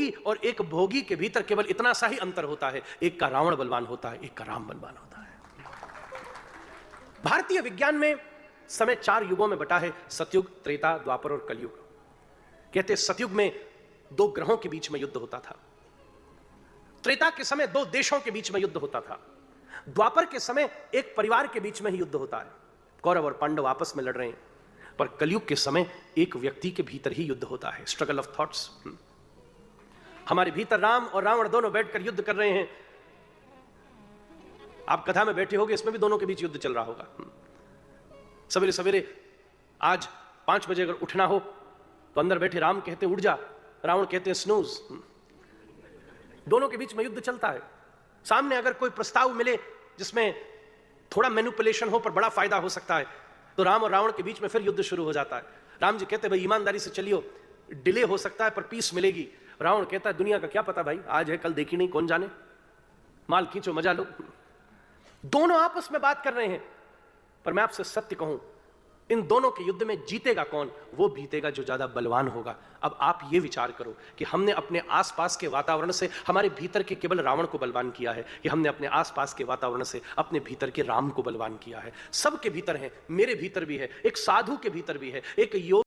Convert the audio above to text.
योगी और एक भोगी के भीतर केवल इतना सा ही अंतर होता है, एक का रावण बलवान होता है, एक का राम बलवान होता है। भारतीय विज्ञान में समय 4 युगों में बटा है, सतयुग, त्रेता, द्वापर और कलयुग। कहते सतयुग में 2 ग्रहों के बीच में युद्ध होता था, त्रेता के समय 2 देशों के बीच में युद्ध होता था, द्वापर के समय एक परिवार के बीच में ही युद्ध होता है, कौरव और पांडव आपस में लड़ रहे हैं। पर कलयुग के समय एक व्यक्ति के भीतर ही युद्ध होता है, स्ट्रगल ऑफ थॉट्स। हमारे भीतर राम और रावण दोनों बैठकर युद्ध कर रहे हैं। आप कथा में बैठे होंगे, इसमें भी दोनों के बीच युद्ध चल रहा होगा। सवेरे सवेरे आज 5 बजे अगर उठना हो तो अंदर बैठे राम कहते उठ जा, रावण कहते हैं स्नूज। दोनों के बीच में युद्ध चलता है। सामने अगर कोई प्रस्ताव मिले जिसमें थोड़ा मैनिपुलेशन हो पर बड़ा फायदा हो सकता है, तो राम और रावण के बीच में फिर युद्ध शुरू हो जाता है। राम जी कहते हैं भाई ईमानदारी से चलियो, डिले हो सकता है पर पीस मिलेगी। रावण कहता है दुनिया का क्या पता भाई, आज है कल देखी नहीं, कौन जाने, माल खींचो मजा लो। दोनों आपस में बात कर रहे हैं। पर मैं आपसे सत्य कहूं, इन दोनों के युद्ध में जीतेगा कौन? वो जीतेगा जो ज्यादा बलवान होगा। अब आप ये विचार करो कि हमने अपने आसपास के वातावरण से हमारे भीतर के केवल रावण को बलवान किया है, कि हमने अपने आसपास के वातावरण से अपने भीतर के राम को बलवान किया है। सबके भीतर है, मेरे भीतर भी है, एक साधु के भीतर भी है, एक योग